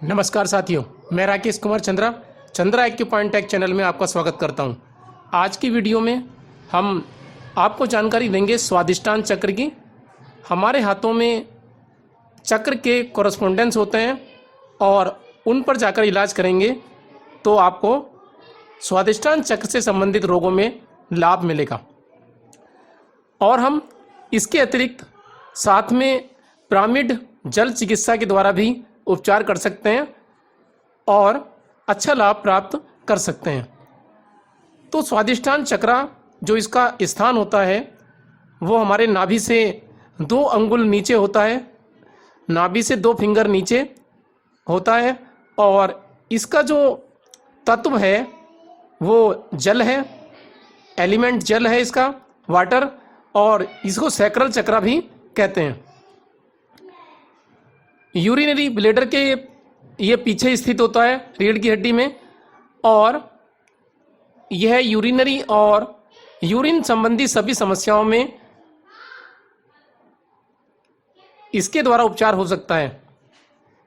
नमस्कार साथियों, मैं राकेश कुमार चंद्रा एक्यूपॉइंट चैनल में आपका स्वागत करता हूं। आज की वीडियो में हम आपको जानकारी देंगे स्वादिष्टान चक्र की। हमारे हाथों में चक्र के कॉरेस्पोंडेंस होते हैं और उन पर जाकर इलाज करेंगे तो आपको स्वादिष्टान चक्र से संबंधित रोगों में लाभ मिलेगा। और हम इसके अतिरिक्त साथ में पिरामिड जल चिकित्सा के द्वारा भी उपचार कर सकते हैं और अच्छा लाभ प्राप्त कर सकते हैं। तो स्वादिष्टान चक्र जो इसका स्थान होता है वो हमारे नाभि से 2 अंगुल नीचे होता है, नाभि से 2 फिंगर नीचे होता है और इसका जो तत्व है वो जल है, एलिमेंट जल है इसका, वाटर, और इसको सैक्रल चक्र भी कहते हैं। यूरिनरी ब्लैडर के ये पीछे स्थित होता है रीढ़ की हड्डी में, और यह यूरिनरी और यूरिन संबंधी सभी समस्याओं में इसके द्वारा उपचार हो सकता है।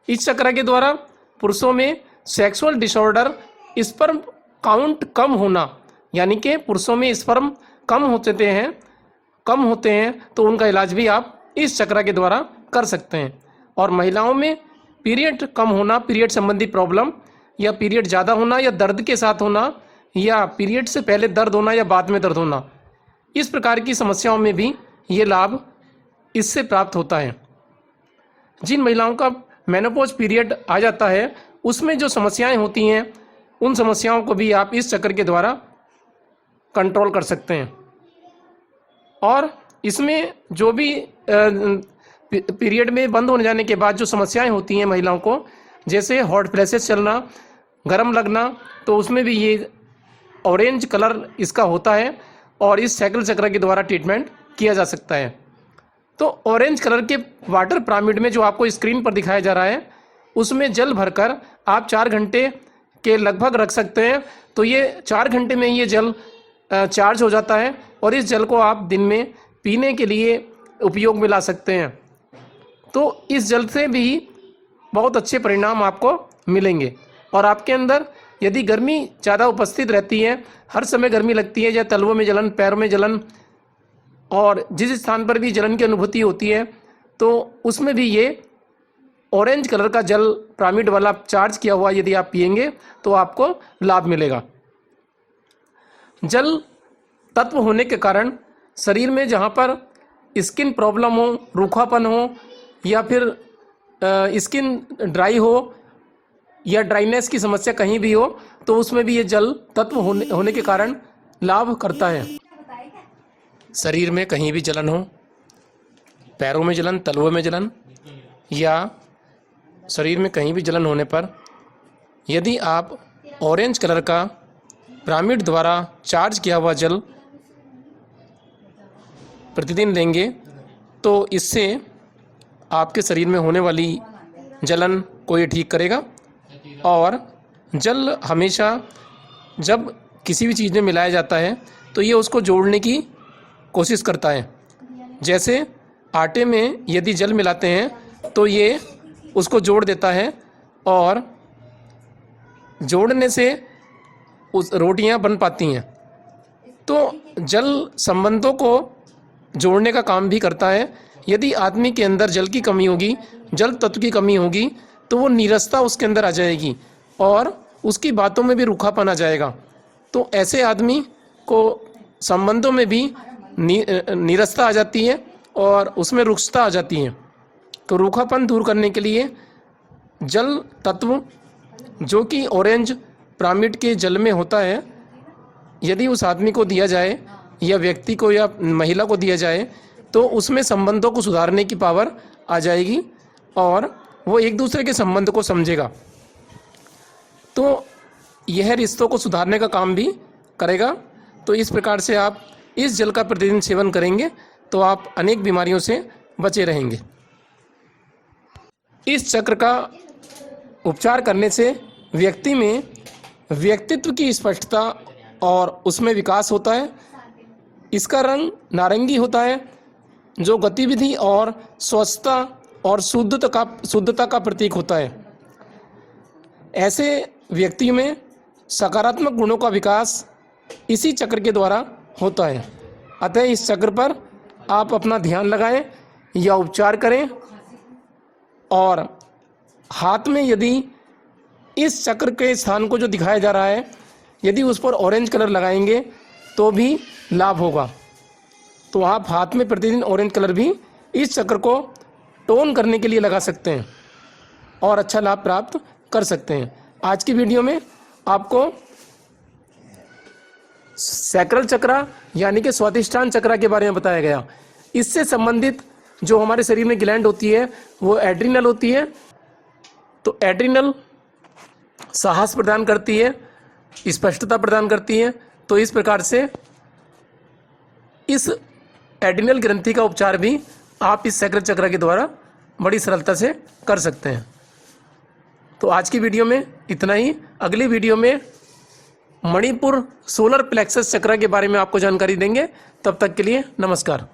इस चक्र के द्वारा पुरुषों में सेक्सुअल डिसऑर्डर, स्पर्म काउंट कम होना, यानी कि पुरुषों में स्पर्म कम होते हैं तो उनका इलाज भी आप इस चक्र के द्वारा कर सकते हैं। और महिलाओं में पीरियड कम होना, पीरियड संबंधी प्रॉब्लम, या पीरियड ज़्यादा होना या दर्द के साथ होना, या पीरियड से पहले दर्द होना या बाद में दर्द होना, इस प्रकार की समस्याओं में भी ये लाभ इससे प्राप्त होता है। जिन महिलाओं का मेनोपॉज पीरियड आ जाता है उसमें जो समस्याएं होती हैं उन समस्याओं को भी आप इस चक्र के द्वारा कंट्रोल कर सकते हैं। और इसमें जो भी पीरियड में बंद होने जाने के बाद जो समस्याएं होती हैं महिलाओं को, जैसे हॉट फ्लैशेस चलना, गर्म लगना, तो उसमें भी ये ऑरेंज कलर इसका होता है और इस सैक्रल चक्र के द्वारा ट्रीटमेंट किया जा सकता है। तो ऑरेंज कलर के वाटर पिरामिड में जो आपको स्क्रीन पर दिखाया जा रहा है उसमें जल भरकर आप 4 घंटे के लगभग रख सकते हैं। तो ये 4 घंटे में ये जल चार्ज हो जाता है और इस जल को आप दिन में पीने के लिए उपयोग में ला सकते हैं। तो इस जल से भी बहुत अच्छे परिणाम आपको मिलेंगे। और आपके अंदर यदि गर्मी ज़्यादा उपस्थित रहती है, हर समय गर्मी लगती है, या तलवों में जलन, पैरों में जलन, और जिस स्थान पर भी जलन की अनुभूति होती है, तो उसमें भी ये ऑरेंज कलर का जल पिरामिड वाला चार्ज किया हुआ यदि आप पिएंगे तो आपको लाभ मिलेगा। जल तत्व होने के कारण शरीर में जहाँ पर स्किन प्रॉब्लम हो, रूखापन हो, या फिर स्किन ड्राई हो या ड्राइनेस की समस्या कहीं भी हो, तो उसमें भी ये जल तत्व होने के कारण लाभ करता है। शरीर में कहीं भी जलन हो, पैरों में जलन, तलवों में जलन, या शरीर में कहीं भी जलन होने पर यदि आप ऑरेंज कलर का पिरामिड द्वारा चार्ज किया हुआ जल प्रतिदिन लेंगे तो इससे आपके शरीर में होने वाली जलन को ये ठीक करेगा। और जल हमेशा जब किसी भी चीज़ में मिलाया जाता है तो ये उसको जोड़ने की कोशिश करता है। जैसे आटे में यदि जल मिलाते हैं तो ये उसको जोड़ देता है और जोड़ने से उस रोटियां बन पाती हैं। तो जल संबंधों को जोड़ने का काम भी करता है। यदि आदमी के अंदर जल की कमी होगी, जल तत्व की कमी होगी, तो वो नीरसता उसके अंदर आ जाएगी और उसकी बातों में भी रूखापन आ जाएगा। तो ऐसे आदमी को संबंधों में भी नीरसता आ जाती है और उसमें रुक्षता आ जाती है। तो रूखापन दूर करने के लिए जल तत्व जो कि ऑरेंज पिरामिड के जल में होता है, यदि उस आदमी को दिया जाए या व्यक्ति को या महिला को दिया जाए तो उसमें संबंधों को सुधारने की पावर आ जाएगी और वो एक दूसरे के संबंध को समझेगा। तो यह रिश्तों को सुधारने का काम भी करेगा। तो इस प्रकार से आप इस जल का प्रतिदिन सेवन करेंगे तो आप अनेक बीमारियों से बचे रहेंगे। इस चक्र का उपचार करने से व्यक्ति में व्यक्तित्व की स्पष्टता और उसमें विकास होता है। इसका रंग नारंगी होता है जो गतिविधि और स्वच्छता और शुद्धता का प्रतीक होता है। ऐसे व्यक्तियों में सकारात्मक गुणों का विकास इसी चक्र के द्वारा होता है। अतः इस चक्र पर आप अपना ध्यान लगाएं या उपचार करें, और हाथ में यदि इस चक्र के स्थान को जो दिखाया जा रहा है, यदि उस पर ऑरेंज कलर लगाएंगे तो भी लाभ होगा। तो आप हाथ में प्रतिदिन ऑरेंज कलर भी इस चक्र को टोन करने के लिए लगा सकते हैं और अच्छा लाभ प्राप्त कर सकते हैं। आज की वीडियो में आपको सैक्रल चक्र यानी कि स्वादिष्टान चक्र के बारे में बताया गया। इससे संबंधित जो हमारे शरीर में ग्लैंड होती है वो एड्रिनल होती है। तो एड्रिनल साहस प्रदान करती है, स्पष्टता प्रदान करती है। तो इस प्रकार से इस एड्रिनल ग्रंथि का उपचार भी आप इस सैक्रल चक्र के द्वारा बड़ी सरलता से कर सकते हैं। तो आज की वीडियो में इतना ही। अगली वीडियो में मणिपुर सोलर प्लेक्सस चक्र के बारे में आपको जानकारी देंगे। तब तक के लिए नमस्कार।